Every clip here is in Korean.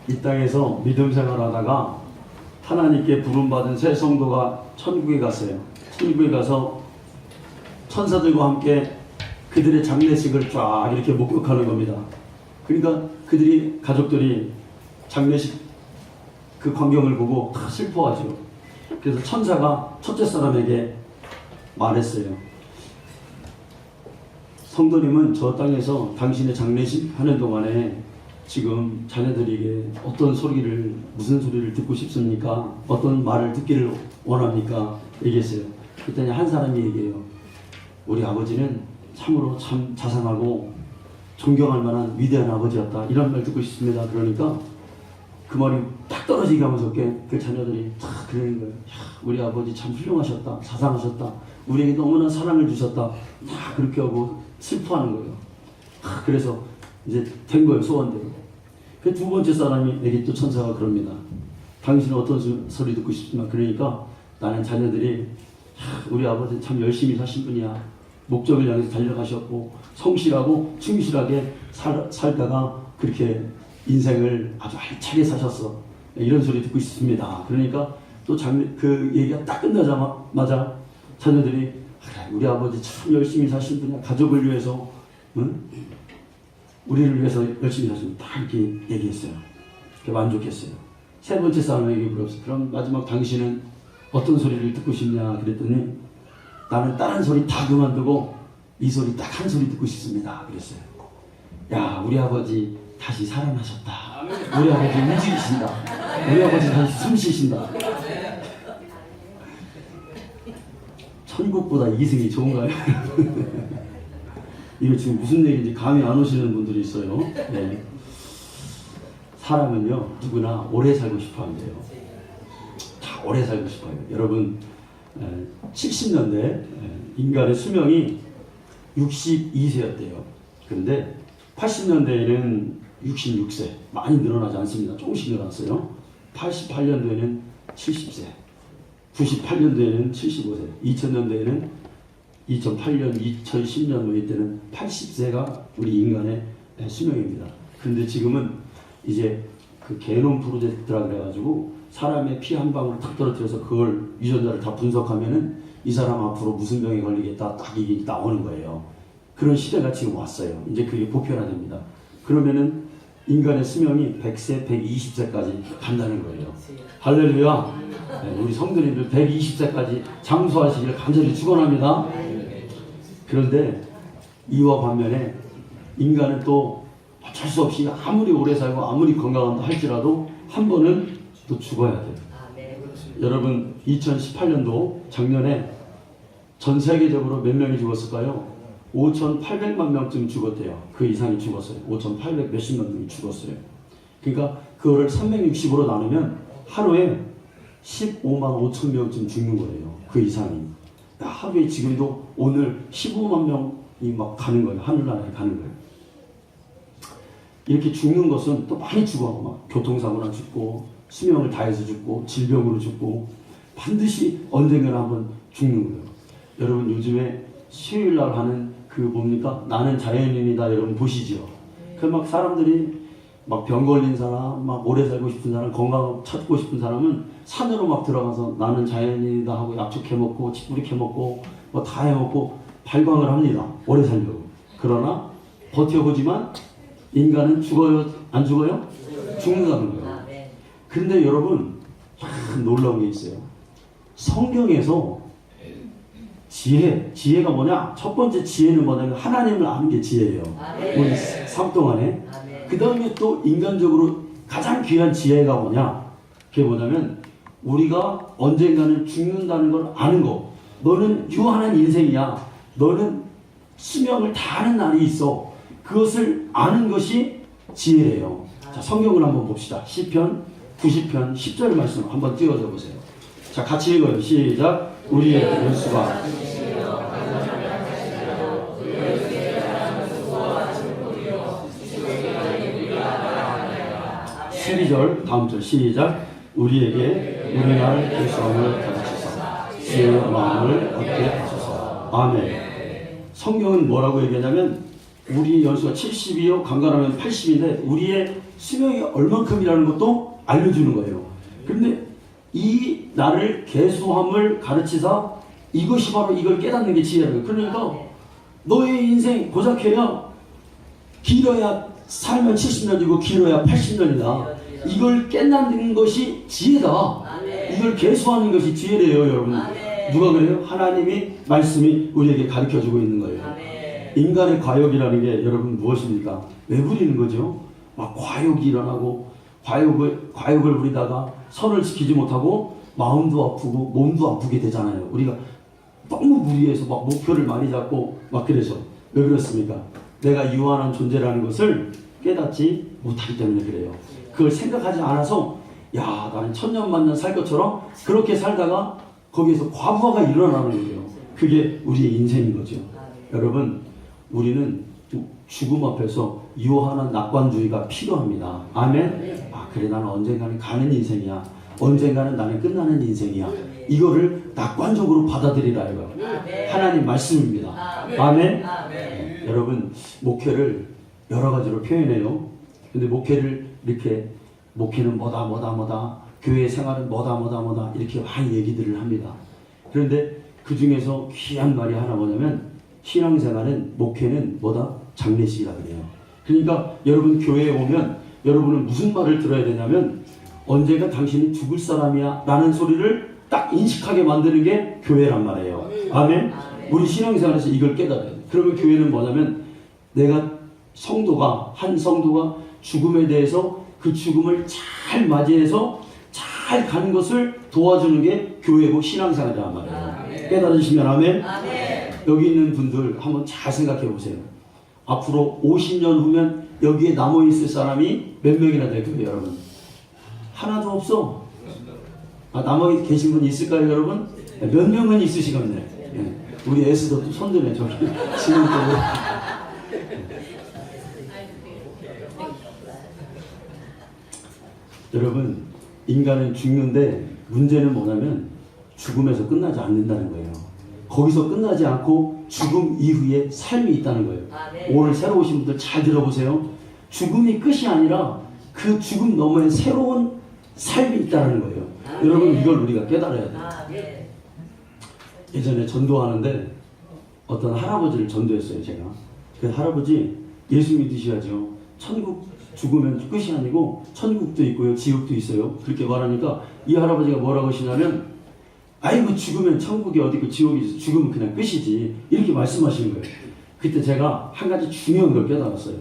이 땅에서 믿음 생활하다가 하나님께 부름받은 새 성도가 천국에 갔어요. 천국에 가서 천사들과 함께 그들의 장례식을 쫙 이렇게 목격하는 겁니다. 그러니까 그들이 가족들이 장례식 그 광경을 보고 다 슬퍼하죠. 그래서 천사가 첫째 사람에게 말했어요. 성도님은 저 땅에서 당신의 장례식 하는 동안에 지금 자녀들에게 어떤 소리를, 무슨 소리를 듣고 싶습니까? 어떤 말을 듣기를 원합니까? 얘기했어요. 그랬더니 한 사람이 얘기해요. 우리 아버지는 참으로 참 자상하고 존경할 만한 위대한 아버지였다. 이런 말 듣고 싶습니다. 그러니까 그 말이 딱 떨어지게 하면서 그 자녀들이 탁 그러는 거예요. 야, 우리 아버지 참 훌륭하셨다. 자상하셨다. 우리에게 너무나 사랑을 주셨다. 다 그렇게 하고 슬퍼하는 거예요. 그래서 이제 된 거예요. 소원대로. 그 두 번째 사람에게 또 천사가 그럽니다. 당신은 어떤 소리 듣고 싶지만 그러니까 나는 자녀들이 우리 아버지 참 열심히 사신 분이야. 목적을 향해서 달려가셨고 성실하고 충실하게 살다가 그렇게 인생을 아주 알차게 사셨어. 이런 소리 듣고 싶습니다. 그러니까 또 그 얘기가 딱 끝나자마자 자녀들이 그래, 우리 아버지 참 열심히 사신 분이야. 가족을 위해서 응? 우리를 위해서 열심히 사십니다. 다 이렇게 얘기했어요. 만족했어요. 세 번째 사람에게 물었어요. 그럼 마지막 당신은 어떤 소리를 듣고 싶냐 그랬더니 나는 다른 소리 다 그만두고 이 소리 딱 한 소리 듣고 싶습니다. 그랬어요. 야, 우리 아버지 다시 살아나셨다. 우리 아버지 움직이신다. 우리 아버지 다시 숨 쉬신다. 천국보다 이승이 좋은가요? 이거 지금 무슨 얘기인지 감이 안 오시는 분들이 있어요. 네. 사람은요 누구나 오래 살고 싶어 한대요. 다 오래 살고 싶어 해요. 여러분 70년대 인간의 수명이 62세였대요. 그런데 80년대에는 66세, 많이 늘어나지 않습니다. 조금씩 늘어났어요. 88년도에는 70세, 98년도에는 75세, 2000년도에는 2008년, 2010년 뭐 이때는 80세가 우리 인간의 수명입니다. 그런데 지금은 이제 그 게놈 프로젝트라 그래가지고 사람의 피 한 방울 탁 떨어뜨려서 그걸 유전자를 다 분석하면은 이 사람 앞으로 무슨 병에 걸리겠다 딱 이게 나오는 거예요. 그런 시대가 지금 왔어요. 이제 그게 보편화됩니다. 그러면은 인간의 수명이 100세, 120세까지 간다는 거예요. 할렐루야. 네, 우리 성도님들 120세까지 장수하시기를 간절히 축원합니다. 그런데 이와 반면에 인간은 또 어쩔 수 없이 아무리 오래 살고 아무리 건강한다 할지라도 한 번은 또 죽어야 돼요. 여러분 2018년도 작년에 전 세계적으로 몇 명이 죽었을까요? 5,800만 명쯤 죽었대요. 그 이상이 죽었어요. 5,800 몇십만 명이 죽었어요. 그러니까 그거를 360으로 나누면 하루에 15만 5천 명쯤 죽는 거예요. 그 이상이. 하루에 지금도 오늘 15만 명이 막 가는 거예요. 하늘나라에 가는 거예요. 이렇게 죽는 것은 또 많이 죽어. 막 교통사고나 죽고 수명을 다해서 죽고 질병으로 죽고 반드시 언젠가는 한번 죽는 거예요. 여러분 요즘에 수요일날 하는 그 뭡니까? 나는 자연인이다 여러분 보시죠. 그 막 사람들이 막 병 걸린 사람, 막 오래 살고 싶은 사람, 건강 찾고 싶은 사람은 산으로 막 들어가서 나는 자연인이다 하고 약초 캐먹고 치뿌리 캐먹고 뭐 다 해먹고 발광을 합니다. 오래 살려고. 그러나 버텨보지만 인간은 죽어요? 안 죽어요? 죽는다는 거예요. 그런데 여러분 참 놀라운 게 있어요. 성경에서 지혜가 뭐냐? 첫 번째 지혜는 뭐냐면 하나님을 아는 게 지혜예요. 우리 삶 동안에. 그 다음에 또 인간적으로 가장 귀한 지혜가 뭐냐? 그게 뭐냐면 우리가 언젠가는 죽는다는 걸 아는 거. 너는 유한한 인생이야. 너는 수명을 다하는 날이 있어. 그것을 아는 것이 지혜예요. 자, 성경을 한번 봅시다. 시편 90편 10절 말씀 한번 띄워줘 보세요. 자, 같이 읽어요. 시작. 우리의 연수가 12절 다음 절 시작. 우리에게 우리날 결성을 가르치사 지혜의 마음을 얻게 하소서. 아멘. 성경은 뭐라고 얘기하냐면 우리 연수가 70이요 강간하면 80인데 우리의 수명이 얼만큼이라는 것도 알려주는 거예요. 그런데 이 나를 계수함을 가르치사 이것이 바로 이걸 깨닫는 게 지혜라는 거예요. 그러니까 너의 인생 고작해야 길어야 살면 70년이고 길어야 80년이다. 이걸 깨닫는 것이 지혜다. 이걸 계수하는 것이 지혜래요, 여러분. 누가 그래요? 하나님이 말씀이 우리에게 가르쳐주고 있는 거예요. 인간의 과욕이라는 게 여러분 무엇입니까? 왜 부리는 거죠? 막 과욕이 일어나고 과욕을 부리다가 선을 지키지 못하고 마음도 아프고 몸도 아프게 되잖아요. 우리가 너무 무리해서 막 목표를 많이 잡고 막 그래서 왜 그렇습니까? 내가 유한한 존재라는 것을 깨닫지 못하기 때문에 그래요. 그걸 생각하지 않아서 야 나는 천년만년 살 것처럼 그렇게 살다가 거기에서 과부하가 일어나는 거예요. 그게 우리의 인생인 거죠. 여러분 우리는 죽음 앞에서 유한한 낙관주의가 필요합니다. 아멘. 아 그래 나는 언젠가는 가는 인생이야. 언젠가는 나는 끝나는 인생이야. 이거를 낙관적으로 받아들이라 이거예요. 하나님 말씀입니다. 아멘. 여러분 목회를 여러 가지로 표현해요. 근데 목회를 이렇게 목회는 뭐다 교회 생활은 뭐다 이렇게 많이 얘기들을 합니다. 그런데 그 중에서 귀한 말이 하나 뭐냐면 신앙생활은 목회는 뭐다? 장례식이라 그래요. 그러니까 여러분 교회에 오면 여러분은 무슨 말을 들어야 되냐면 언젠가 당신이 죽을 사람이야 라는 소리를 딱 인식하게 만드는 게 교회란 말이에요. 아멘. 우리 신앙생활에서 이걸 깨달아야 돼. 그러면 교회는 뭐냐면 내가 한 성도가 죽음에 대해서 그 죽음을 잘 맞이해서 잘 가는 것을 도와주는 게 교회고 신앙생활이란 말이에요. 깨달으시면 아멘. 여기 있는 분들 한번 잘 생각해 보세요. 앞으로 50년 후면 여기에 남아있을 사람이 몇 명이나 될까요, 여러분? 하나도 없어. 남아 계신 분 있을까요, 여러분? 몇 명은 있으시겠네. 예. 우리 에스더도 손드네, 저기. 지금 여러분, 인간은 죽는데 문제는 뭐냐면 죽음에서 끝나지 않는다는 거예요. 거기서 끝나지 않고 죽음 이후에 삶이 있다는 거예요. 오늘 새로 오신 분들 잘 들어보세요. 죽음이 끝이 아니라 그 죽음 너머에 새로운 삶이 있다는 거예요. 여러분 이걸 우리가 깨달아야 돼요. 예전에 전도하는데 어떤 할아버지를 전도했어요. 제가 그 할아버지 예수 믿으셔야죠. 천국 죽으면 끝이 아니고 천국도 있고요 지옥도 있어요. 그렇게 말하니까 이 할아버지가 뭐라고 하시냐면 아이고 죽으면 천국이 어디고 지옥이 있어. 죽으면 그냥 끝이지. 이렇게 말씀하시는 거예요. 그때 제가 한 가지 중요한 걸 깨달았어요.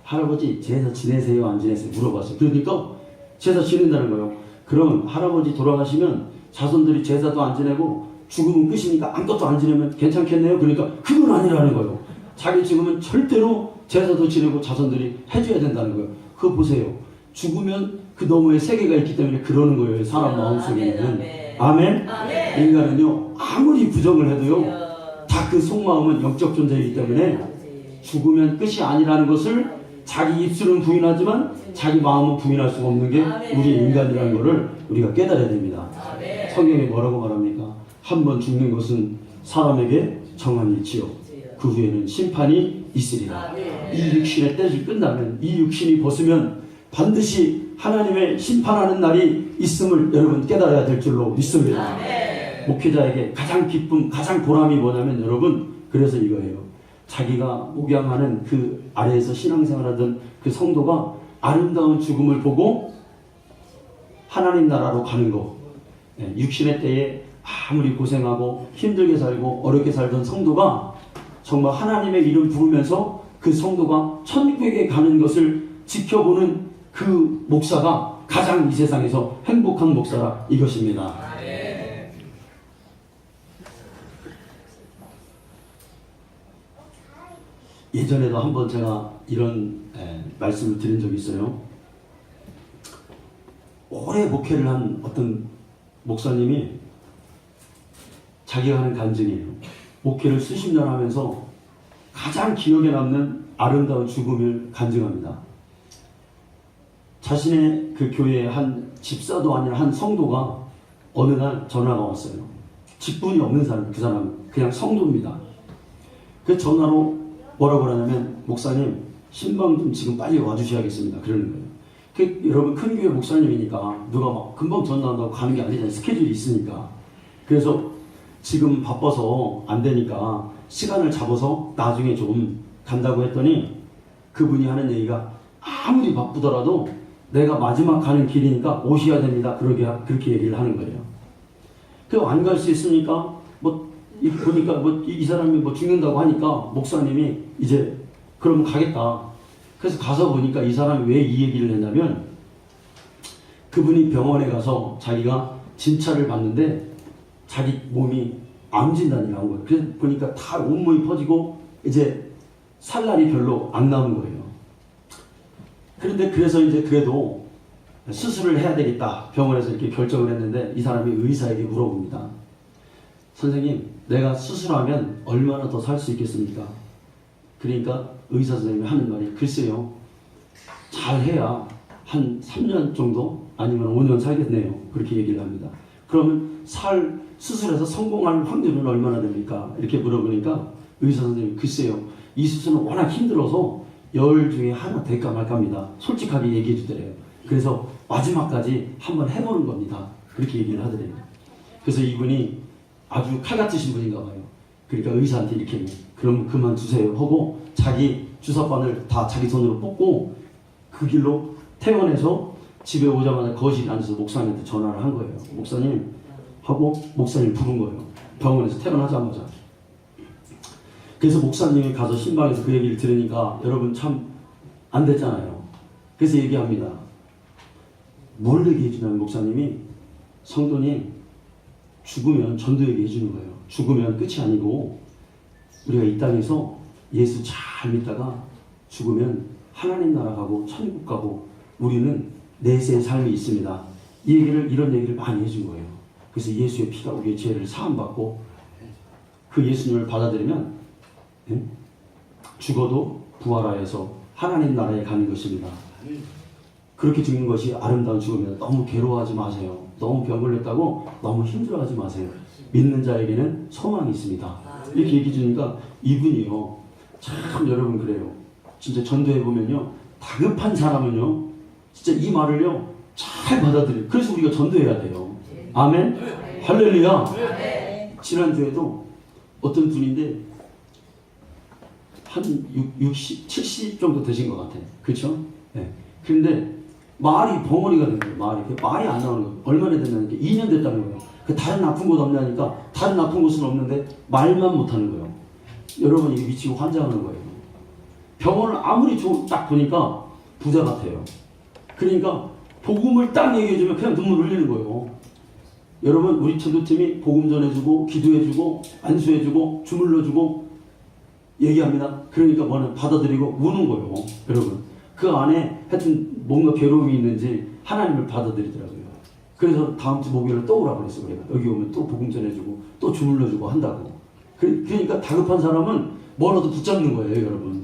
할아버지 제사 지내세요 안 지내세요 물어봤어요. 그러니까 제사 지낸다는 거예요. 그럼 할아버지 돌아가시면 자손들이 제사도 안 지내고 죽으면 끝이니까 아무것도 안 지내면 괜찮겠네요. 그러니까 그건 아니라는 거예요. 자기 죽으면 절대로 제사도 지내고 자손들이 해줘야 된다는 거예요. 그거 보세요. 죽으면 그 너머에 세계가 있기 때문에 그러는 거예요. 사람 마음속에는. 아멘. 인간은요 아무리 부정을 해도요 다 그 속마음은 영적 존재이기 때문에 죽으면 끝이 아니라는 것을 자기 입술은 부인하지만 자기 마음은 부인할 수가 없는 게 우리 인간이라는 것을 우리가 깨달아야 됩니다. 성경에 뭐라고 말합니까? 한 번 죽는 것은 사람에게 정한 일이요 그 후에는 심판이 있으리라. 이 육신의 때를 끝나면 이 육신이 벗으면 반드시 하나님의 심판하는 날이 있음을 여러분 깨달아야 될 줄로 믿습니다. 목회자에게 가장 기쁨, 가장 보람이 뭐냐면 여러분 그래서 이거예요. 자기가 목양하는 그 아래에서 신앙생활하던 그 성도가 아름다운 죽음을 보고 하나님 나라로 가는 거. 육신의 때에 아무리 고생하고 힘들게 살고 어렵게 살던 성도가 정말 하나님의 이름 부르면서 그 성도가 천국에 가는 것을 지켜보는 그 목사가 가장 이 세상에서 행복한 목사라 이것입니다. 예전에도 한번 제가 이런 말씀을 드린 적이 있어요. 오래 목회를 한 어떤 목사님이 자기가 하는 간증이에요. 목회를 수십 년 하면서 가장 기억에 남는 아름다운 죽음을 간증합니다. 자신의 그 교회의 한 집사도 아닌 한 성도가 어느 날 전화가 왔어요. 직분이 없는 사람, 그 사람 그냥 성도입니다. 그 전화로 뭐라고 그러냐면 목사님 신방 좀 지금 빨리 와주셔야겠습니다. 그러는 거예요. 여러분 큰 교회 목사님이니까 누가 막 금방 전도한다고 가는 게 아니잖아요. 스케줄이 있으니까. 그래서 지금 바빠서 안 되니까 시간을 잡아서 나중에 좀 간다고 했더니 그분이 하는 얘기가 아무리 바쁘더라도 내가 마지막 가는 길이니까 오셔야 됩니다. 그렇게 얘기를 하는 거예요. 그 안 갈 수 있으니까 보니까 이 사람이 죽는다고 하니까 목사님이 이제 그러면 가겠다. 그래서 가서 보니까 이 사람이 왜 이 얘기를 했냐면 그분이 병원에 가서 자기가 진찰을 받는데 자기 몸이 암 진단이 나온 거예요. 그래서 보니까 다 온몸이 퍼지고 이제 살 날이 별로 안 남은 거예요. 그런데 그래서 이제 그래도 수술을 해야 되겠다. 병원에서 이렇게 결정을 했는데 이 사람이 의사에게 물어봅니다. 선생님, 내가 수술하면 얼마나 더 살 수 있겠습니까? 그러니까 의사 선생님이 하는 말이 글쎄요. 잘해야 한 3년 정도 아니면 5년 살겠네요. 그렇게 얘기를 합니다. 그러면 수술해서 성공할 확률은 얼마나 됩니까? 이렇게 물어보니까 의사 선생님이 글쎄요. 이 수술은 워낙 힘들어서 10 중에 하나 될까 말까입니다. 솔직하게 얘기해 주더래요. 그래서 마지막까지 한번 해보는 겁니다. 그렇게 얘기를 하더래요. 그래서 이분이 아주 칼같으신 분인가 봐요. 그러니까 의사한테 이렇게 그럼 그만두세요 하고 자기 주사바늘 다 자기 손으로 뽑고 그 길로 퇴원해서 집에 오자마자 거실에 앉아서 목사님한테 전화를 한 거예요. 목사님 하고 목사님 부른 거예요. 병원에서 퇴원하자마자. 그래서 목사님이 가서 신방에서 그 얘기를 들으니까 여러분 참 안 됐잖아요. 그래서 얘기합니다. 뭘 얘기해 주냐면 목사님이 성도님 죽으면 전도 얘기해 주는 거예요. 죽으면 끝이 아니고 우리가 이 땅에서 예수 잘 믿다가 죽으면 하나님 나라 가고 천국 가고 우리는 내세의 삶이 있습니다. 이런 얘기를 많이 해준 거예요. 그래서 예수의 피가 우리의 죄를 사함받고 그 예수님을 받아들이면 죽어도 부활하여서 하나님 나라에 가는 것입니다. 그렇게 죽는 것이 아름다운 죽음입니다. 너무 괴로워하지 마세요. 너무 병 걸렸다고 너무 힘들어하지 마세요. 믿는 자에게는 소망이 있습니다. 이렇게 얘기해 주니까 이분이요. 참 여러분 그래요. 진짜 전도해보면요. 다급한 사람은요. 진짜 이 말을요. 잘 받아들여요. 그래서 우리가 전도해야 돼요. 아멘? 할렐루야! 지난주에도 어떤 분인데 한 60, 70 정도 되신 것 같아요. 그렇죠? 네. 그런데 말이 벙어리가 된 거예요. 말이 안 나오는 거예요. 얼마나 됐냐니까 2년 됐다는 거예요. 다른 아픈 곳 없냐니까 다른 아픈 곳은 없는데 말만 못하는 거예요. 여러분 이게 미치고 환장하는 거예요. 병원을 아무리 딱 보니까 부자 같아요. 그러니까 복음을 딱 얘기해주면 그냥 눈물 흘리는 거예요. 여러분 우리 전도팀이 복음 전해주고 기도해주고 안수해주고 주물러주고 얘기합니다. 그러니까 뭐는 받아들이고 우는 거예요. 여러분 그 안에 하여튼 뭔가 괴로움이 있는지 하나님을 받아들이더라고요. 그래서 다음 주 목요일에 또 오라고 그랬어요. 우리가 여기 오면 또 복음 전해주고 또 주물러주고 한다고. 그러니까 다급한 사람은 뭐라도 붙잡는 거예요. 여러분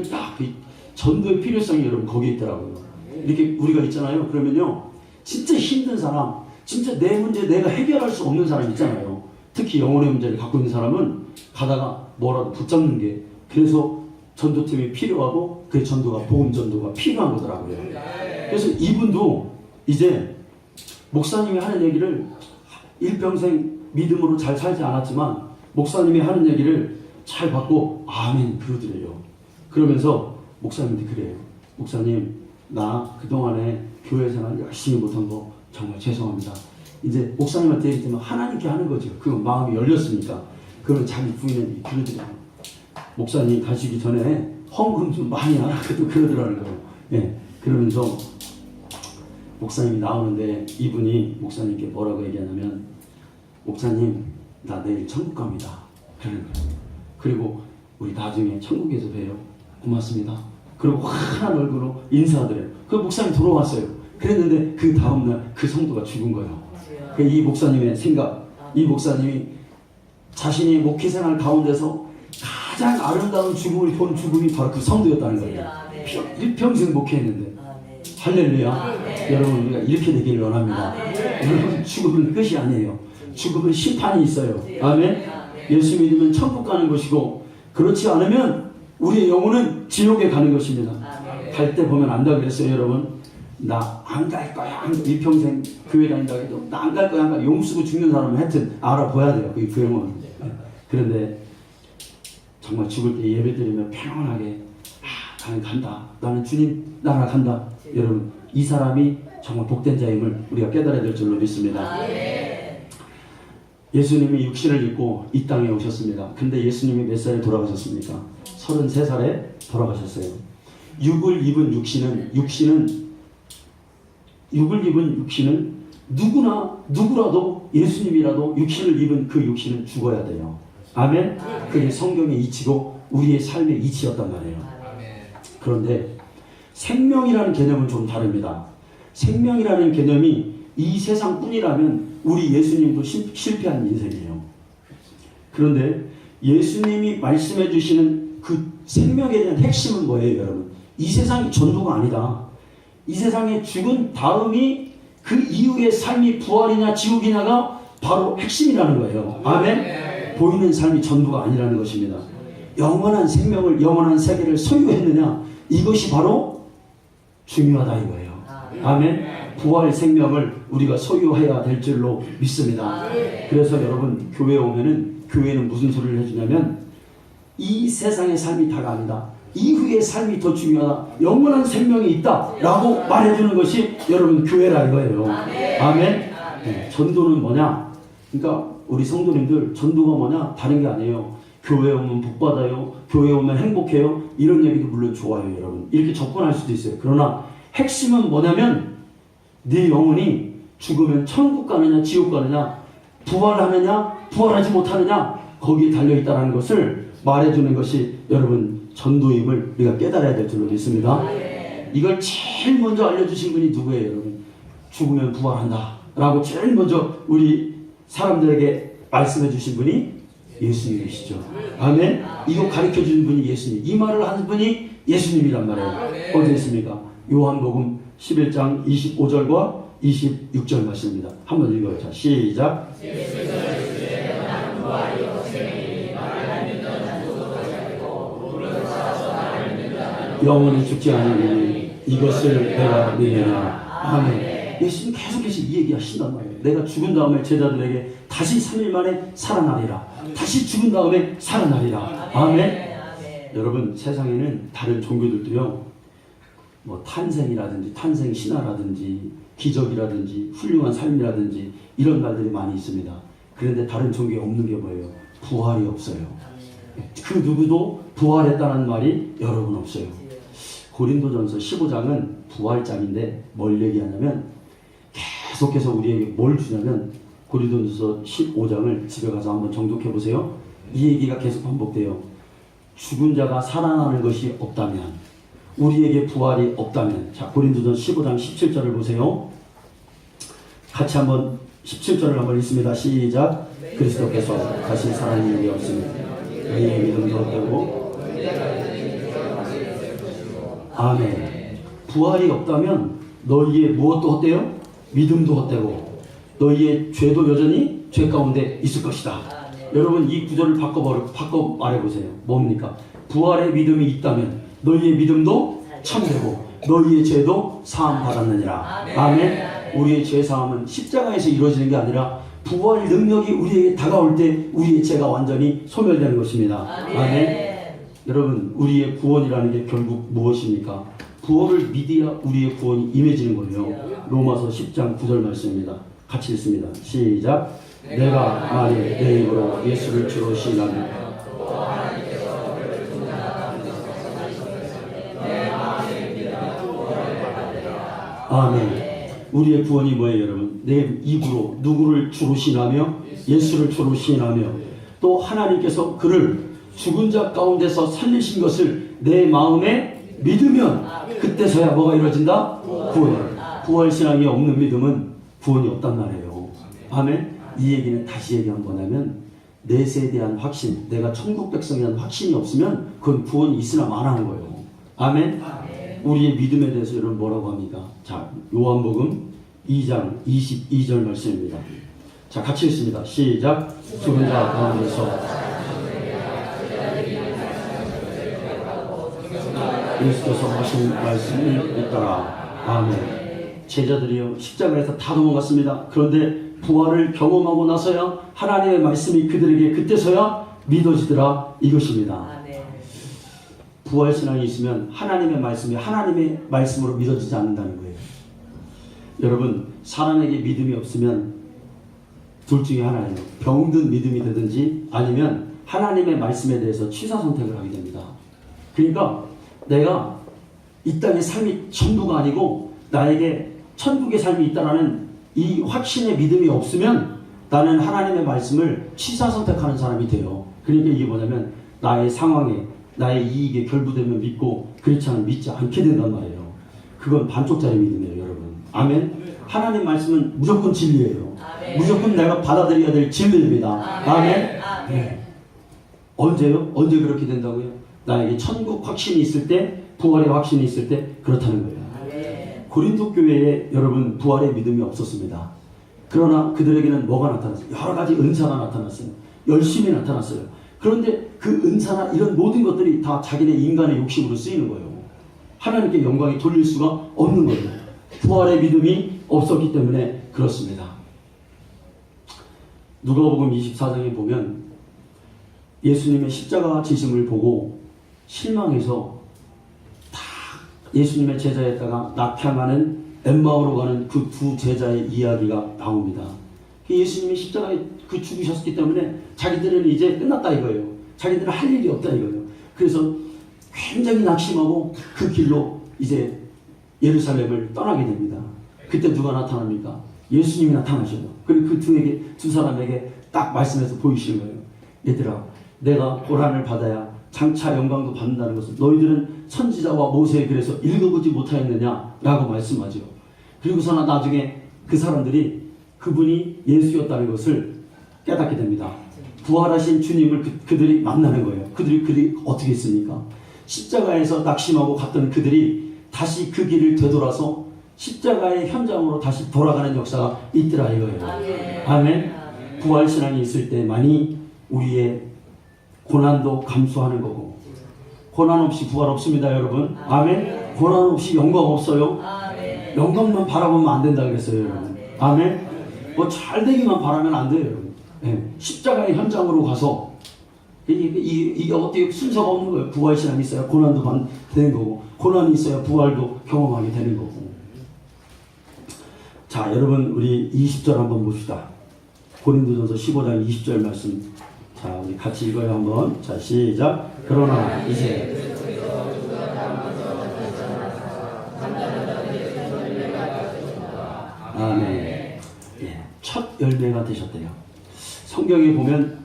딱 그 전도의 필요성이 여러분 거기에 있더라고요. 이렇게 우리가 있잖아요. 그러면요 진짜 힘든 사람, 진짜 내 문제 내가 해결할 수 없는 사람 있잖아요. 특히 영혼의 문제를 갖고 있는 사람은 가다가 뭐라도 붙잡는 게 그래서 전도팀이 필요하고 그 전도가 복음 전도가 필요한 거더라고요. 그래서 이분도 이제 목사님이 하는 얘기를 일평생 믿음으로 잘 살지 않았지만 목사님이 하는 얘기를 잘 받고 아멘 그러더래요. 그러면서 목사님한테 그래요. 목사님 나 그동안에 교회 생활 열심히 못한 거 정말 죄송합니다. 이제 목사님한테 얘기했지만 하나님께 하는 거죠. 그 마음이 열렸으니까. 그러면 자기 부인은 그러더라고요. 목사님 가시기 전에 헌금 좀 많이 하라 그러더라는 거예요. 예, 그러면서 목사님이 나오는데 이분이 목사님께 뭐라고 얘기하냐면 목사님 나 내일 천국 갑니다. 그러는 거예요. 그리고 우리 나중에 천국에서 봬요. 고맙습니다. 그리고 환한 얼굴로 인사드려요. 그 목사님 돌아왔어요. 그랬는데 그 다음날 그 성도가 죽은 거예요. 이 목사님의 생각, 이 목사님이 자신이 목회생활 가운데서 가장 아름다운 죽음을 본 죽음이 바로 그 성도였다는 거예요. 일평생 목회했는데. 할렐루야. 여러분 우리가 이렇게 되기를 원합니다. 여러분 죽음은 끝이 아니에요. 죽음은 심판이 있어요. 아멘. 예수 믿으면 천국 가는 것이고 그렇지 않으면 우리의 영혼은 지옥에 가는 것입니다. 갈 때 보면 안다 그랬어요. 여러분 나 안 갈 거야. 일평생 교회 다닌다고 해도 나 안 갈 거야. 안 가. 용 쓰고 죽는 사람은 하여튼 알아봐야 돼요. 그 영혼. 그런데 정말 죽을 때 예배 드리면 평안하게 나는 간다. 나는 주님 나라 간다. 여러분 이 사람이 정말 복된 자임을 우리가 깨달아야 될 줄로 믿습니다. 예수님이 육신을 입고 이 땅에 오셨습니다. 근데 예수님이 몇 살에 돌아가셨습니까? 33살에 돌아가셨어요. 육을 입은 육신은 누구라도 예수님이라도 육신을 입은 그 육신은 죽어야 돼요. 아멘? 그게 성경의 이치고 우리의 삶의 이치였단 말이에요. 그런데 생명이라는 개념은 좀 다릅니다. 생명이라는 개념이 이 세상뿐이라면 우리 예수님도 실패한 인생이에요. 그런데 예수님이 말씀해 주시는 그 생명에 대한 핵심은 뭐예요, 여러분? 이 세상이 전부가 아니다. 이 세상에 죽은 다음이 그 이후의 삶이 부활이냐 지옥이냐가 바로 핵심이라는 거예요. 아멘? 보이는 삶이 전부가 아니라는 것입니다. 영원한 생명을, 영원한 세계를 소유했느냐, 이것이 바로 중요하다 이거예요. 아멘? 부활 생명을 우리가 소유해야 될 줄로 믿습니다. 그래서 여러분 교회에 오면은 교회는 무슨 소리를 해주냐면 이 세상의 삶이 다가 아니다. 이후의 삶이 더 중요하다. 영원한 생명이 있다 라고 말해주는 것이 여러분 교회라 이거예요. 아멘? 네, 전도는 뭐냐? 그러니까 우리 성도님들 전도가 뭐냐? 다른 게 아니에요. 교회 오면 복받아요. 교회 오면 행복해요. 이런 얘기도 물론 좋아요, 여러분. 이렇게 접근할 수도 있어요. 그러나 핵심은 뭐냐면 네 영혼이 죽으면 천국 가느냐 지옥 가느냐, 부활하느냐 부활하지 못하느냐, 거기에 달려있다는 것을 말해주는 것이 여러분 전도임을 우리가 깨달아야 될 줄로 믿습니다. 이걸 제일 먼저 알려주신 분이 누구예요, 여러분? 죽으면 부활한다 라고 제일 먼저 우리 사람들에게 말씀해 주신 분이 예수님이시죠. 아멘? 이거 가르쳐 주신 분이 예수님, 이 말을 하는 분이 예수님이란 말이에요. 어디 있습니까? 요한복음 11장 25절과 26절 말씀입니다. 한번 읽어요. 자, 시작. 영원히 죽지 않으니 이것을 내가 믿느냐. 아멘. 예수님 계속해서 이 얘기 하신단 말이에요. 내가 죽은 다음에 제자들에게 다시 3일 만에 살아나리라. 다시 죽은 다음에 살아나리라. 아멘. 여러분 세상에는 다른 종교들도요, 뭐 탄생이라든지 탄생 신화라든지 기적이라든지 훌륭한 삶이라든지 이런 말들이 많이 있습니다. 그런데 다른 종교에 없는 게 뭐예요? 부활이 없어요. 그 누구도 부활했다는 말이 여러분 없어요. 고린도전서 15장은 부활장인데 뭘 얘기하냐면 계속해서 우리에게 뭘 주냐면 고린도전서 15장을 집에 가서 한번 정독해 보세요. 이 얘기가 계속 반복돼요. 죽은 자가 살아나는 것이 없다면, 우리에게 부활이 없다면, 자 고린도전 15장 17절을 보세요. 같이 한번 17절을 한번 읽습니다. 시작. 그리스도께서 다시 살아나는 일이 없으니 너희의 믿음도 헛되고. 아멘. 부활이 없다면 너희의 무엇도 헛되요? 믿음도 헛되고 너희의 죄도 여전히 죄 가운데 있을 것이다. 여러분 이 구절을 바꿔 말해보세요. 뭡니까? 부활의 믿음이 있다면 너희의 믿음도 참되고 너희의 죄도 사함 받았느니라. 아멘. 우리의 죄 사함은 십자가에서 이루어지는 게 아니라 부활 능력이 우리에게 다가올 때 우리의 죄가 완전히 소멸되는 것입니다. 아멘. 여러분 우리의 구원이라는 게 결국 무엇입니까? 부활을 믿어야 우리의 구원이 임해지는 거예요. 로마서 10장 9절 말씀입니다. 같이 읽습니다. 시작. 내가 만일 내 입으로 예수를 주로 시인하면 아멘. 우리의 구원이 뭐예요, 여러분? 내 입으로 누구를 주로 시인하며 예수를 주로 시인하며 또 하나님께서 그를 죽은 자 가운데서 살리신 것을 내 마음에 믿으면 그때서야 뭐가 이루어진다? 구원. 부활신앙이 없는 믿음은 구원이 없단 말이에요. 아멘. 이 얘기는 다시 얘기한 거냐면 내세에 대한 확신, 내가 천국 백성에 대한 확신이 없으면 그건 구원이 있으나 마나한 거예요. 아멘. 우리의 믿음에 대해서 여러분 뭐라고 합니까? 자, 요한복음 2장 22절 말씀입니다. 자, 같이 읽습니다. 시작. 죽은 자 가운데서 예수께서 하신 말씀을 따라. 아멘. 제자들이요 십자가에서 다 도망갔습니다. 그런데 부활을 경험하고 나서야 하나님의 말씀이 그들에게 그때서야 믿어지더라 이것입니다. 부활신앙이 있으면 하나님의 말씀이 하나님의 말씀으로 믿어지지 않는다는 거예요. 여러분, 사람에게 믿음이 없으면 둘 중에 하나예요. 병든 믿음이 되든지 아니면 하나님의 말씀에 대해서 취사 선택을 하게 됩니다. 그러니까 내가 이 땅의 삶이 전부가 아니고 나에게 천국의 삶이 있다는 이 확신의 믿음이 없으면 나는 하나님의 말씀을 취사 선택하는 사람이 돼요. 그러니까 이게 뭐냐면 나의 상황에 나의 이익에 결부되면 믿고 그렇지 않으면 믿지 않게 된단 말이에요. 그건 반쪽짜리 믿음이에요, 여러분. 아멘. 하나님 말씀은 무조건 진리예요. 아멘. 무조건 내가 받아들여야 될 진리입니다. 아멘. 아멘. 네. 언제요? 언제 그렇게 된다고요? 나에게 천국 확신이 있을 때, 부활의 확신이 있을 때 그렇다는 거예요. 아멘. 고린도 교회에 여러분 부활의 믿음이 없었습니다. 그러나 그들에게는 뭐가 나타났어요? 여러 가지 은사가 나타났어요. 열심히 나타났어요. 그런데 그 은사나 이런 모든 것들이 다 자기네 인간의 욕심으로 쓰이는 거예요. 하나님께 영광이 돌릴 수가 없는 거예요. 부활의 믿음이 없었기 때문에 그렇습니다. 누가복음 24장에 보면 예수님의 십자가 지심을 보고 실망해서 다 예수님의 제자에다가 낙향하는 엠마오로 가는 그 두 제자의 이야기가 나옵니다. 예수님이 십자가에 죽으셨기 때문에 자기들은 이제 끝났다 이거예요. 자기들은 할 일이 없다 이거예요. 그래서 굉장히 낙심하고 그 길로 이제 예루살렘을 떠나게 됩니다. 그때 누가 나타납니까? 예수님이 나타나셔요. 그리고 그 두 사람에게 딱 말씀해서 보이시는 거예요. 얘들아, 내가 고난을 받아야 장차 영광도 받는다는 것을 너희들은 선지자와 모세의 글에서 읽어보지 못하였느냐라고 말씀하죠. 그리고서는 나중에 그 사람들이 그분이 예수였다는 것을 깨닫게 됩니다. 부활하신 주님을 그들이 만나는 거예요. 그들이 어떻게 했습니까? 십자가에서 낙심하고 갔던 그들이 다시 그 길을 되돌아서 십자가의 현장으로 다시 돌아가는 역사가 있더라 이거예요. 아멘. 아멘. 부활신앙이 있을 때만이 우리의 고난도 감수하는 거고, 고난 없이 부활 없습니다 여러분. 아멘. 고난 없이 영광 없어요. 아멘. 영광만 바라보면 안 된다 그랬어요 여러분. 아멘. 뭐 잘 되기만 바라면 안 돼요 여러분. 네. 십자가의 현장으로 가서 이게 어떻게 순서가 없는 거예요. 부활신앙이 있어야 고난도 되는 거고, 고난이 있어야 부활도 경험하게 되는 거고. 자, 여러분 우리 20절 한번 봅시다. 고린도전서 15장 20절 말씀. 자, 우리 같이 읽어요 한번. 자, 시작. 그러나 이제 아멘. 예, 첫 열매가 되셨대요. 성경에 보면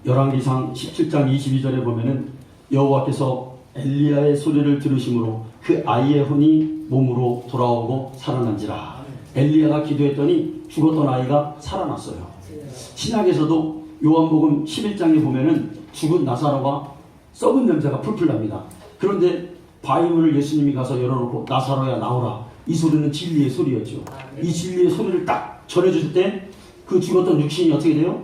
열왕기상 17장 22절에 보면은 여호와께서 엘리야의 소리를 들으심으로 그 아이의 혼이 몸으로 돌아오고 살아난지라. 엘리야가 기도했더니 죽었던 아이가 살아났어요. 신약에서도 요한복음 11장에 보면은 죽은 나사로가 썩은 냄새가 풀풀 납니다. 그런데 바위문을 예수님이 가서 열어놓고 나사로야 나오라. 이 소리는 진리의 소리였죠. 이 진리의 소리를 딱 전해줄 때 그 죽었던 육신이 어떻게 돼요?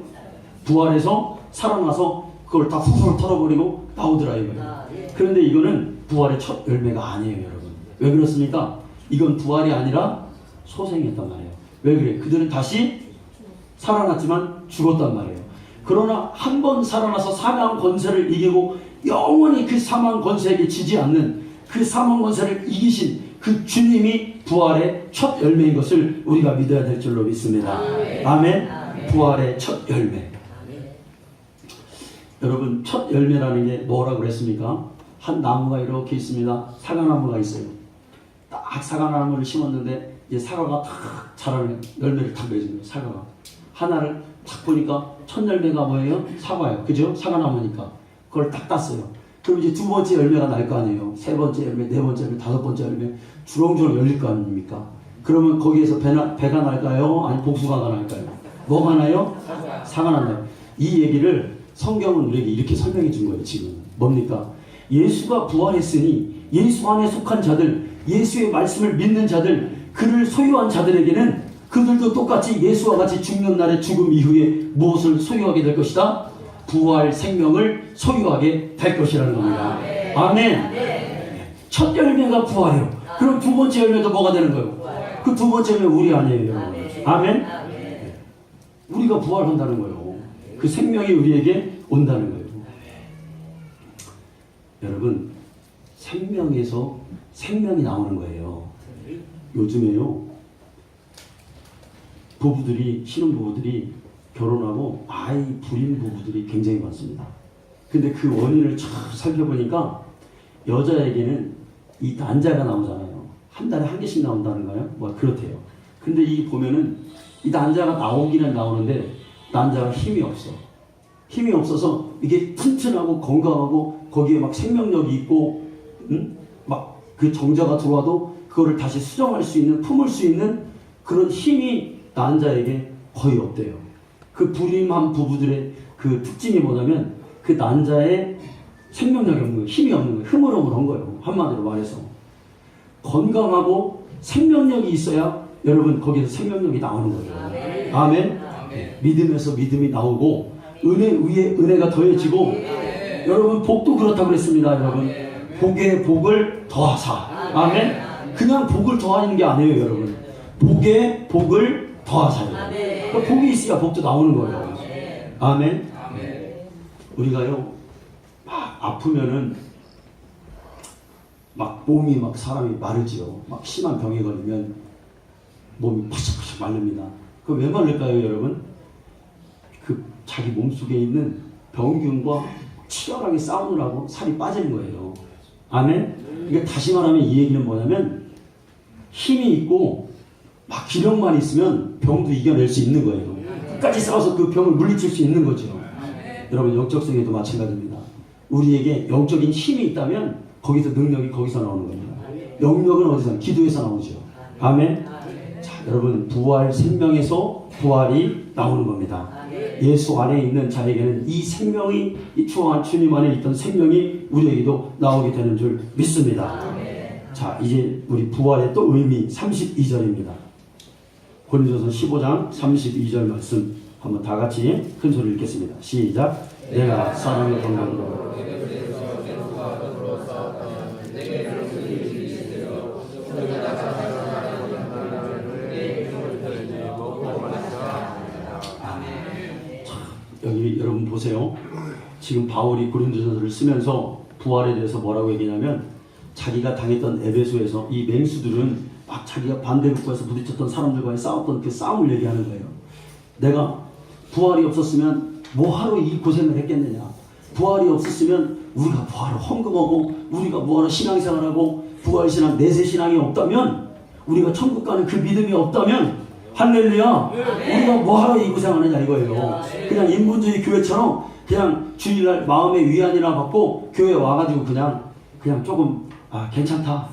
부활해서 살아나서 그걸 다 훌훌 털어버리고 나오더라 이거예요. 그런데 이거는 부활의 첫 열매가 아니에요 여러분. 왜 그렇습니까? 이건 부활이 아니라 소생이었단 말이에요. 왜 그래? 그들은 다시 살아났지만 죽었단 말이에요. 그러나 한 번 살아나서 사망 권세를 이기고 영원히 그 사망 권세에게 지지 않는 그 사망 권세를 이기신 그 주님이 부활의 첫 열매인 것을 우리가 믿어야 될 줄로 믿습니다. 아멘. 아멘. 아멘. 부활의 첫 열매. 아멘. 여러분, 첫 열매라는 게 뭐라고 그랬습니까? 한 나무가 이렇게 있습니다. 사과나무가 있어요. 딱 사과나무를 심었는데 이제 사과가 탁 자라는 열매를 탁 맺은 거예요. 사과가 하나를 딱 보니까 첫 열매가 뭐예요? 사과예요. 그죠? 사과나무니까 그걸 딱 땄어요. 그럼 이제 두 번째 열매가 날 거 아니에요. 세 번째 열매, 네 번째 열매, 다섯 번째 열매 주렁주렁 열릴 거 아닙니까? 그러면 거기에서 배가 날까요? 아니 복숭아가 날까요? 뭐가 나요? 사과 나요. 이 얘기를 성경은 우리에게 이렇게 설명해 준 거예요. 지금 뭡니까? 예수가 부활했으니 예수 안에 속한 자들, 예수의 말씀을 믿는 자들, 그를 소유한 자들에게는 그들도 똑같이 예수와 같이 죽는 날의 죽음 이후에 무엇을 소유하게 될 것이다? 부활 생명을 소유하게 될 것이라는 겁니다. 아멘. 아멘. 첫 열매가 부활이에요. 그럼 두 번째 열매도 뭐가 되는 거예요? 그 두 번째는 우리 아니에요, 여러분. 아멘? 우리가 부활한다는 거예요. 그 생명이 우리에게 온다는 거예요. 여러분, 생명에서 생명이 나오는 거예요. 요즘에요, 신혼부부들이 결혼하고 아이 불임 부부들이 굉장히 많습니다. 근데 그 원인을 참 살펴보니까 여자에게는 이 난자가 나오잖아요. 한 달에 한 개씩 나온다는가요? 뭐 그렇대요. 근데 이 보면은 이 난자가 나오기는 나오는데 난자가 힘이 없어. 힘이 없어서 이게 튼튼하고 건강하고 거기에 막 생명력이 있고 막 그 정자가 들어와도 그거를 다시 수정할 수 있는, 품을 수 있는 그런 힘이 난자에게 거의 없대요. 그 불임한 부부들의 그 특징이 뭐냐면 그 난자에 생명력이 없는 거예요. 힘이 없는 거예요. 흐물흐물한 거예요. 한마디로 말해서. 건강하고 생명력이 있어야 여러분 거기서 생명력이 나오는 거예요. 아멘. 믿음에서 믿음이 나오고 은혜 위에 은혜가 더해지고 여러분 복도 그렇다고 그랬습니다. 여러분 복에 복을 더하사. 아멘. 그냥 복을 더하는 게 아니에요. 여러분 복에 복을 더하사요. 그러니까 복이 있어야 복도 나오는 거예요. 아멘. 우리가요 막 아프면은 막 몸이 막 사람이 마르지요. 막 심한 병에 걸리면 몸이 파삭파삭 마릅니다. 그 왜 마를까요, 여러분? 그 자기 몸속에 있는 병균과 치열하게 싸우느라고 살이 빠지는 거예요. 아멘? 이게 다시 말하면 이 얘기는 뭐냐면 힘이 있고 막 기력만 있으면 병도 이겨낼 수 있는 거예요. 끝까지 싸워서 그 병을 물리칠 수 있는 거죠. 여러분 영적 세계도 마찬가지입니다. 우리에게 영적인 힘이 있다면 거기서 능력이 거기서 나오는 겁니다. 영력은 어디서? 기도에서 나오죠. 아멘? 자, 여러분 부활 생명에서 부활이 나오는 겁니다. 예수 안에 있는 자에게는 이 생명이 이 추한 주님 안에 있던 생명이 우리에게도 나오게 되는 줄 믿습니다. 자, 이제 우리 부활의 또 의미 32절입니다. 고린도서 15장 32절 말씀 한번 다 같이 큰 소리를 읽겠습니다. 시작. 내가 사랑의 건강으로 여기 여러분 보세요. 지금 바울이 고린도전서를 쓰면서 부활에 대해서 뭐라고 얘기냐면 자기가 당했던 에베소에서 이 맹수들은 막 자기가 반대국가에서 부딪혔던 사람들과의 싸웠던 그 싸움을 얘기하는 거예요. 내가 부활이 없었으면 뭐하러 이 고생을 했겠느냐. 부활이 없었으면 우리가 뭐하러 헌금하고 우리가 뭐하러 신앙생활하고 부활신앙 내세신앙이 없다면 우리가 천국 가는 그 믿음이 없다면 할렐루야. 우리가 뭐하러 이 고생하느냐 이거예요. 그냥 인본주의 교회처럼 그냥 주일날 마음의 위안이나 받고 교회 와가지고 그냥 조금 괜찮다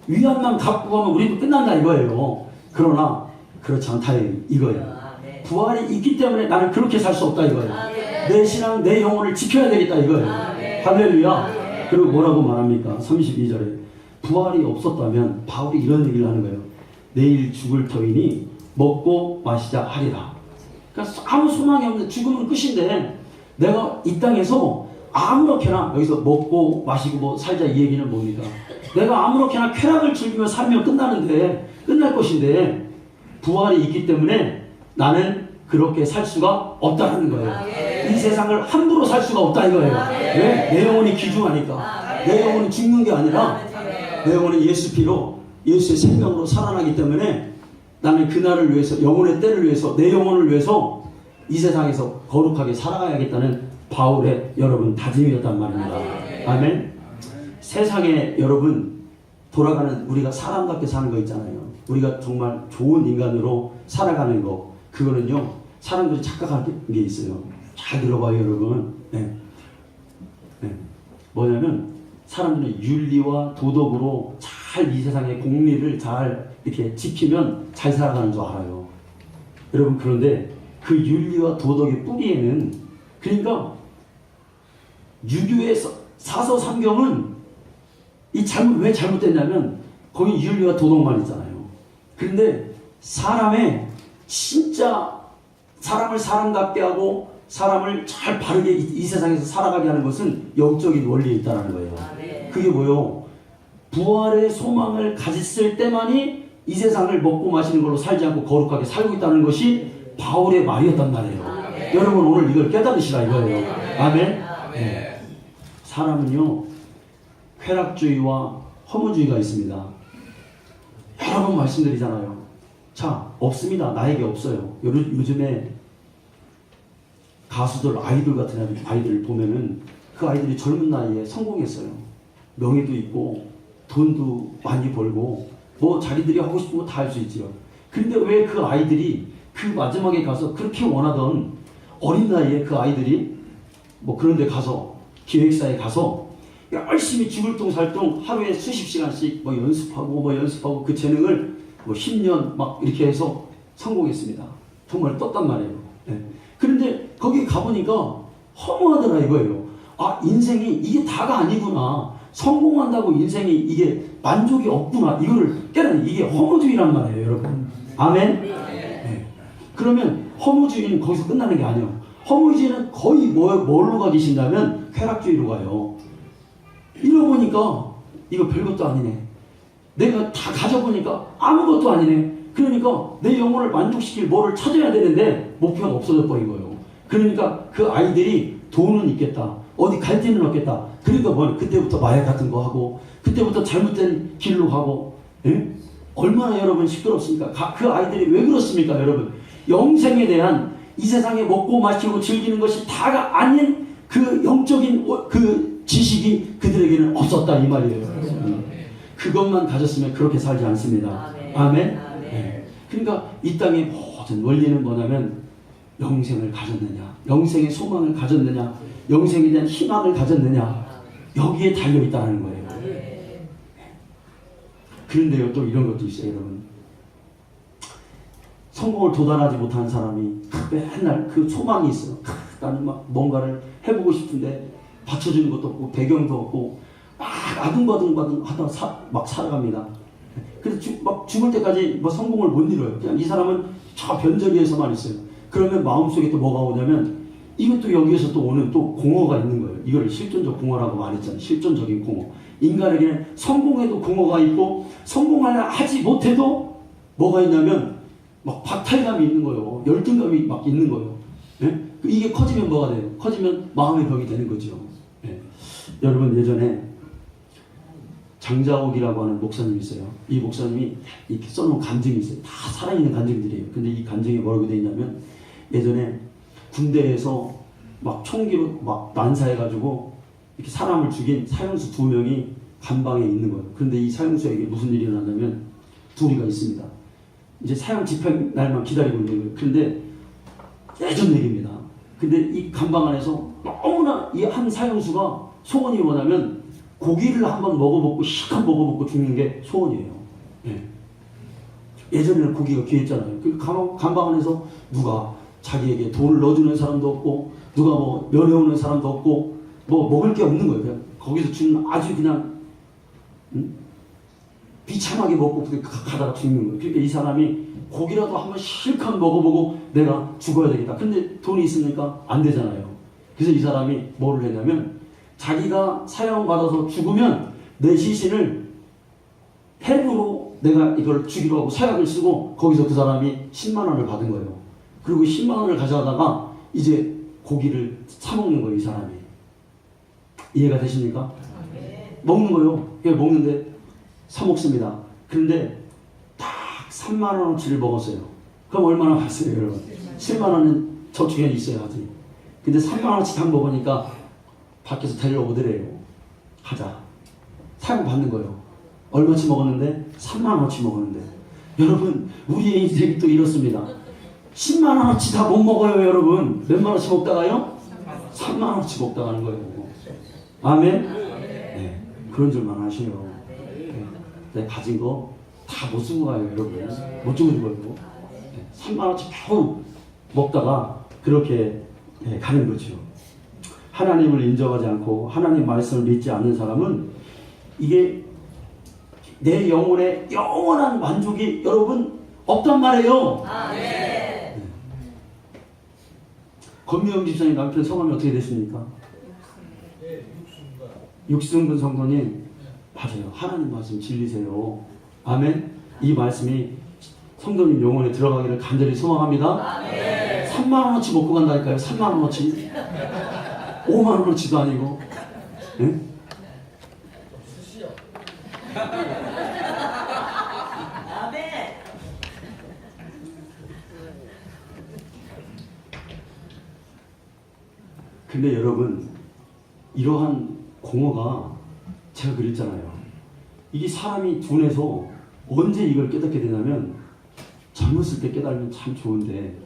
위안만 갖고 가면 우리도 끝난다 이거예요. 그러나 그렇지 않다 이거예요. 부활이 있기 때문에 나는 그렇게 살 수 없다 이거예요. 내 신앙 내 영혼을 지켜야 되겠다 이거예요. 할렐루야. 그리고 뭐라고 말합니까? 32절에 부활이 없었다면 바울이 이런 얘기를 하는 거예요. 내일 죽을 터이니 먹고 마시자 하리라. 그러니까 아무 소망이 없는 죽으면 끝인데 내가 이 땅에서 아무렇게나 여기서 먹고 마시고 뭐 살자 이 얘기는 뭡니까? 내가 아무렇게나 쾌락을 즐기며 살면 끝날 것인데 부활이 있기 때문에 나는 그렇게 살 수가 없다는 거예요. 이 세상을 함부로 살 수가 없다 이거예요. 왜? 내 영혼이 귀중하니까. 내 영혼은 죽는 게 아니라 내 영혼은 예수 피로 예수의 생명으로 살아나기 때문에 나는 그날을 위해서 영혼의 때를 위해서 내 영혼을 위해서 이 세상에서 거룩하게 살아가야겠다는 바울의 여러분 다짐이었단 말입니다. 아멘. 세상에 여러분 돌아가는 우리가 사람답게 사는 거 있잖아요. 우리가 정말 좋은 인간으로 살아가는 거 그거는요 사람들이 착각하는 게 있어요. 잘 들어봐요 여러분. 뭐냐면 사람들은 윤리와 도덕으로 잘 이 세상의 공리를 잘 이렇게 지키면 잘 살아가는 줄 알아요. 여러분 그런데 그 윤리와 도덕의 뿌리에는 그러니까 유교의 사서삼경은 왜 잘못됐냐면 거기 윤리와 도덕만 있잖아요. 그런데 사람의 진짜 사람을 사람답게 하고 사람을 잘 바르게 이 세상에서 살아가게 하는 것은 영적인 원리에 있다는 거예요. 그게 뭐요? 부활의 소망을 가졌을 때만이 이 세상을 먹고 마시는 걸로 살지 않고 거룩하게 살고 있다는 것이 바울의 말이었단 말이에요. 여러분 오늘 이걸 깨달으시라 이거예요. 아멘. 네. 사람은요 쾌락주의와 허무주의가 있습니다. 여러 번 말씀드리잖아요. 자, 없습니다. 나에게 없어요. 요즘에 가수들, 아이돌 같은 아이들을 보면은 그 아이들이 젊은 나이에 성공했어요. 명예도 있고 돈도 많이 벌고 뭐 자기들이 하고 싶은 거 다 할 수 있지요. 근데 왜 그 아이들이 그 마지막에 가서 그렇게 원하던 어린 나이에 그 아이들이 뭐 그런 데 가서 기획사에 가서 열심히 죽을 똥 살 똥 하루에 수십 시간씩 뭐 연습하고 그 재능을 뭐 10년 막 이렇게 해서 성공했습니다. 정말 떴단 말이에요. 네. 그런데 거기 가보니까 허무하더라 이거예요. 아, 인생이 이게 다가 아니구나. 성공한다고 인생이 이게 만족이 없구나. 이거를 깨달은 이게 허무주의란 말이에요, 여러분. 아멘? 네. 그러면 허무주의는 거기서 끝나는 게 아니에요. 허무주의는 거의 뭘로 가 계신다면 쾌락주의로 가요. 이러보니까 이거 별것도 아니네. 내가 다 가져보니까 아무것도 아니네. 그러니까 내 영혼을 만족시킬 뭐를 찾아야 되는데 목표가 없어져 버린 거예요. 그러니까 그 아이들이 돈은 있겠다. 어디 갈 데는 없겠다. 그러니까 뭐 그때부터 마약 같은 거 하고 그때부터 잘못된 길로 가고 예? 얼마나 여러분 시끄럽습니까? 그 아이들이 왜 그렇습니까 여러분? 영생에 대한 이 세상에 먹고 마시고 즐기는 것이 다가 아닌 그 영적인 그 지식이 그들에게는 없었다 이 말이에요. 그것만 가졌으면 그렇게 살지 않습니다. 아멘? 네. 그러니까 이 땅의 모든 원리는 뭐냐면 영생을 가졌느냐, 영생의 소망을 가졌느냐, 영생에 대한 희망을 가졌느냐, 여기에 달려있다는 거예요. 그런데요 또 이런 것도 있어요 여러분. 성공을 도달하지 못한 사람이 맨날 그 소망이 있어요. 나는 막 뭔가를 해보고 싶은데 받쳐주는 것도 없고 배경도 없고 막 아둥바둥 하다 막 살아갑니다. 그래서 막 죽을 때까지 뭐 성공을 못 이뤄요. 그냥 이 사람은 저 변저리에서만 있어요. 그러면 마음속에 또 뭐가 오냐면 이것도 여기에서 또 오는 또 공허가 있는 거예요. 이걸 실존적 공허라고 말했잖아요. 실존적인 공허. 인간에게는 성공해도 공허가 있고 성공하지 못해도 뭐가 있냐면 막 박탈감이 있는 거예요. 열등감이 막 있는 거예요. 예? 이게 커지면 뭐가 돼요? 커지면 마음의 병이 되는 거죠. 예. 여러분 예전에 장자옥이라고 하는 목사님이 있어요. 이 목사님이 이렇게 써놓은 간증이 있어요. 다 살아있는 간증들이에요. 근데 이 간증이 뭐라고 되어 있냐면 예전에 군대에서 막 총기로 막 난사해가지고 이렇게 사람을 죽인 사형수 2명이 감방에 있는 거예요. 그런데 이 사형수에게 무슨 일이 일어나냐면 둘이가 있습니다. 이제 사형 집행 날만 기다리고 있는 거예요. 그런데 예전 얘기입니다. 근데 이 감방 안에서 너무나 이 한 사형수가 소원이 뭐냐면 고기를 한번 먹어보고 실컷 먹어보고 죽는 게 소원이에요. 예. 예전에는 고기가 귀했잖아요. 그 감방 안에서 누가 자기에게 돈을 넣어주는 사람도 없고 누가 뭐 면회오는 사람도 없고 뭐 먹을 게 없는 거예요. 그냥 거기서 주는 아주 그냥 비참하게 먹고 가다가 죽는 거예요. 그러니까 이 사람이 고기라도 한번 실컷 먹어보고 내가 죽어야 되겠다. 근데 돈이 있으니까 안 되잖아요. 그래서 이 사람이 뭐를 했냐면 자기가 사형받아서 죽으면 내 시신을 해부로 내가 이걸 주기로 하고 사약을 쓰고 거기서 그 사람이 10만 원을 받은 거예요. 그리고 10만 원을 가져가다가 이제 고기를 사먹는 거예요. 이 사람이. 이해가 되십니까? 먹는 거예요. 먹는데 사먹습니다. 그런데 딱 3만 원어치를 먹었어요. 그럼 얼마나 받았어요 여러분? 7만 원은 저축에 있어야지. 근데 3만 원어치 딱 먹으니까 밖에서 데려오더래요. 가자. 사용 받는 거예요. 얼마치 먹었는데? 3만 원어치 먹었는데. 여러분 우리의 인생이 또 이렇습니다. 10만 원어치 다 못 먹어요 여러분. 몇만 원어치 먹다가요? 3만 원어치 먹다 가는 거예요. 아멘? 네. 그런 줄만 아시요. 내가 가진 거 다 못 쓰고 가요 여러분. 못 주고 죽어요. 3만 원어치 겨우 먹다가 그렇게 가는 거죠. 하나님을 인정하지 않고 하나님 말씀을 믿지 않는 사람은 이게 내 영혼의 영원한 만족이 여러분 없단 말이에요. 네. 권미영 집사님 남편 성함이 어떻게 되십니까? 육승근 성도님. 맞아요. 하나님 말씀 진리세요. 아멘. 이 말씀이 성도님 영혼에 들어가기를 간절히 소망합니다. 3만원어치 먹고 간다니까요. 3만원어치. 5만원어치도 아니고. 네? 근데 여러분, 이러한 공허가 제가 그랬잖아요. 이게 사람이 둔해서 언제 이걸 깨닫게 되냐면 젊었을 때 깨달으면 참 좋은데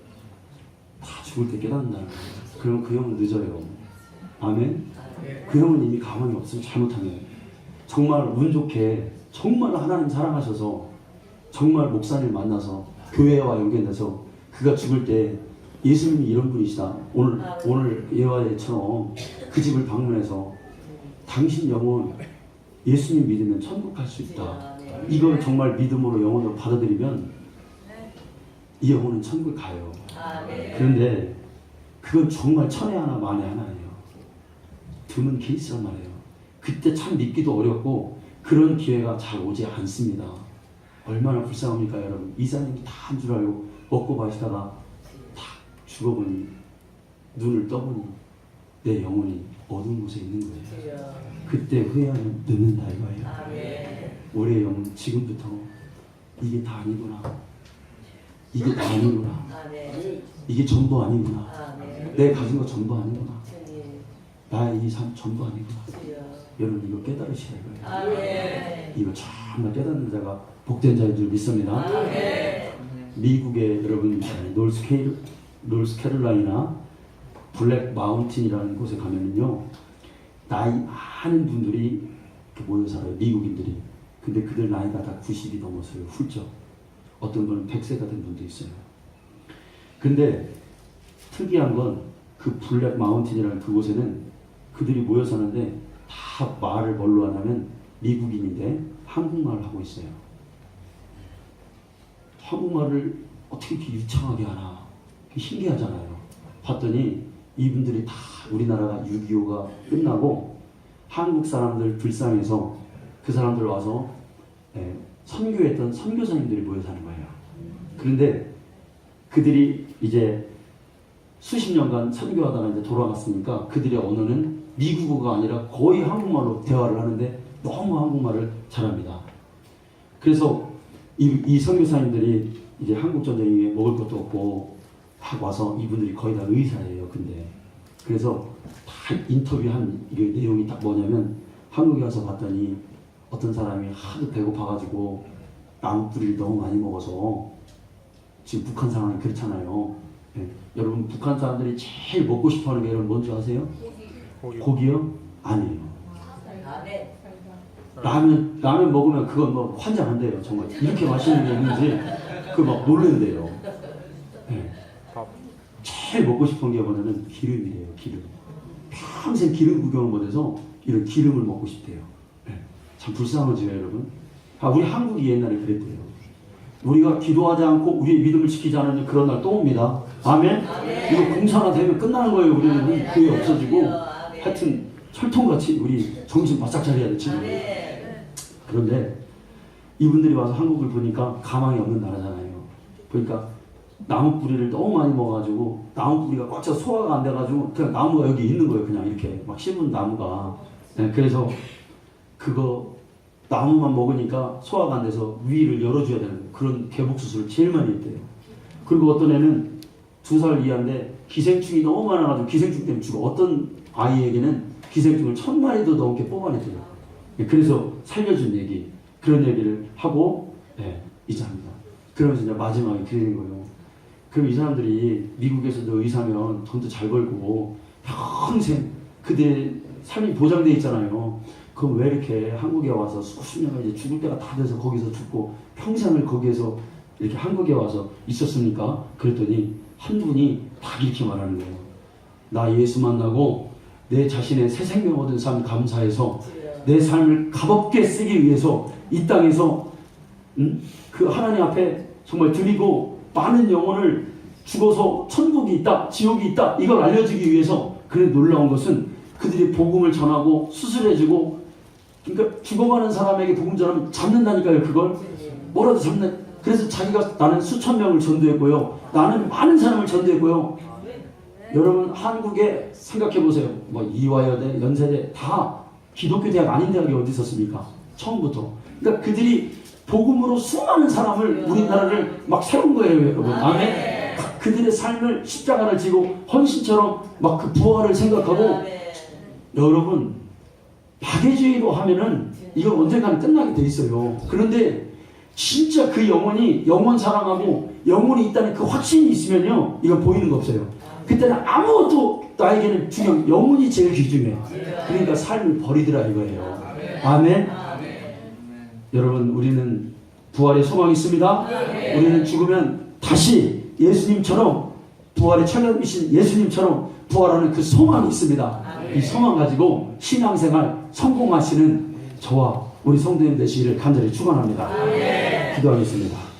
다 죽을 때 깨닫는다는 거예요. 그러면 그 형은 늦어요. 아멘? 그 형은 이미 가망이 없으면 잘못하면 정말 운 좋게 정말 하나님 사랑하셔서 정말 목사님 만나서 교회와 연결돼서 그가 죽을 때 예수님이 이런 분이시다. 오늘 예화에처럼 그 집을 방문해서 당신 영혼 예수님 믿으면 천국 갈 수 있다. 이걸 정말 믿음으로 영혼으로 받아들이면 이 영혼은 천국 가요. 그런데 그건 정말 천에 하나 만에 하나예요. 드문 케이스란 말이에요. 그때 참 믿기도 어렵고 그런 기회가 잘 오지 않습니다. 얼마나 불쌍합니까 여러분. 이사님이 다 한 줄 알고 먹고 마시다가 다 죽어보니 눈을 떠보니 내 영혼이 어두운 곳에 있는 거예요. 그때 후회하면 늦는다 이거예요. 우리의 영혼 지금부터 이게 다 아니구나. 이게 다 아니구나. 이게 전부 아니구나. 내 가진 거 전부 아니구나. 나의 이 삶 전부 아니구나. 여러분 이거 깨달으시라 이거예요. 이거 정말 깨닫는 자가 복된 자인 줄 믿습니다. 미국의 여러분 노스캐롤라이나 블랙 마운틴이라는 곳에 가면은요 나이 많은 분들이 모여 살아요. 미국인들이. 근데 그들 나이가 다 90이 넘었어요. 훌쩍. 어떤 분은 100세가 된 분도 있어요. 근데 특이한 건 그 블랙 마운틴이라는 그곳에는 그들이 모여 사는데 다 말을 뭘로 하냐면 미국인인데 한국말을 하고 있어요. 한국말을 어떻게 이렇게 유창하게 하나 신기하잖아요. 봤더니 이분들이 다 우리나라가 6.25가 끝나고 한국 사람들 불쌍해서 그 사람들 와서 선교했던 선교사님들이 모여 사는 거예요. 그런데 그들이 이제 수십 년간 선교하다가 이제 돌아갔으니까 그들의 언어는 미국어가 아니라 거의 한국말로 대화를 하는데 너무 한국말을 잘합니다. 그래서 이 선교사님들이 이제 한국 전쟁에 먹을 것도 없고 막 와서 이분들이 거의 다 의사예요. 근데 그래서 다 인터뷰한 이게 내용이 딱 뭐냐면 한국에 와서 봤더니 어떤 사람이 하도 배고파가지고 나무 뿌리를 너무 많이 먹어서 지금 북한 상황이 그렇잖아요. 네. 여러분 북한 사람들이 제일 먹고 싶어하는 게 여러분 뭔지 아세요? 고기요? 아니에요. 라면 먹으면 그건 뭐 환장한대요. 정말 이렇게 맛있는 게 있는지 그 막 놀란대요. 네. 제일 먹고 싶은 게 뭐냐면 기름이래요. 기름. 평생 기름 구경을 못해서 이런 기름을 먹고 싶대요. 네. 참 불쌍하죠 여러분. 우리 한국이 옛날에 그랬대요. 우리가 기도하지 않고 우리의 믿음을 지키지 않으면 그런 날 또 옵니다. 아멘? 이거 공사가 되면 끝나는 거예요. 우리는 교회 없어지고 하여튼 철통같이 우리 정신 바짝 차려야 돼 지금. 그런데 이분들이 와서 한국을 보니까 가망이 없는 나라잖아요. 그러니까 나무 뿌리를 너무 많이 먹어가지고 나무 뿌리가 꽉 차서 소화가 안 돼가지고 그냥 나무가 여기 있는 거예요. 그냥 이렇게 막 심은 나무가. 네, 그래서 그거 나무만 먹으니까 소화가 안 돼서 위를 열어줘야 되는 그런 개복 수술을 제일 많이 했대요. 그리고 어떤 애는 2살 이하인데 기생충이 너무 많아가지고 기생충 때문에 죽어. 어떤 아이에게는 기생충을 1000마리도 넘게 뽑아냈대요. 그래서 살려준 얘기, 그런 얘기를 하고 이제 합니다. 그러면서 이제 마지막에 그러는 거예요. 그럼 이 사람들이 미국에서도 의사면 돈도 잘 벌고 평생 그들의 삶이 보장돼 있잖아요. 그럼 왜 이렇게 한국에 와서 수십 년간 이제 죽을 때가 다 돼서 거기서 죽고 평생을 거기에서 이렇게 한국에 와서 있었습니까? 그랬더니 한 분이 딱 이렇게 말하는 거예요. 나 예수 만나고 내 자신의 새 생명 얻은 삶 감사해서 내 삶을 값없게 쓰기 위해서 이 땅에서 그 하나님 앞에 정말 드리고 많은 영혼을 죽어서 천국이 있다, 지옥이 있다 이걸 알려주기 위해서. 그래 놀라운 것은 그들이 복음을 전하고 수술해주고 그러니까 죽어가는 사람에게 복음 전하면 잡는다니까요. 그걸 뭐라도 잡는. 그래서 자기가 나는 수천 명을 전도했고요. 나는 많은 사람을 전도했고요. 여러분 한국에 생각해 보세요. 뭐 이화여대, 연세대 다 기독교 대학 아닌 대학이 어디 있었습니까? 처음부터. 그러니까 그들이 복음으로 수많은 사람을 우리나라를 막 세운 거예요, 여러분. 아멘. 그들의 삶을 십자가를 지고 헌신처럼 막 그 부활을 생각하고 여러분 박애주의로 하면은 이건 언젠가는 끝나게 돼 있어요. 그런데 진짜 그 영혼이 영혼 사랑하고 영혼이 있다는 그 확신이 있으면요 이건 보이는 거 없어요. 그때는 아무것도 나에게는 중요한 영혼이 제일 귀중해. 그러니까 삶을 버리더라 이거예요. 아멘. 여러분 우리는 부활의 소망이 있습니다. 우리는 죽으면 다시 예수님처럼 부활의 천연이신 예수님처럼 부활하는 그 소망이 있습니다. 이 소망 가지고 신앙생활 성공하시는 저와 우리 성도님 되시기를 간절히 축원합니다. 기도하겠습니다.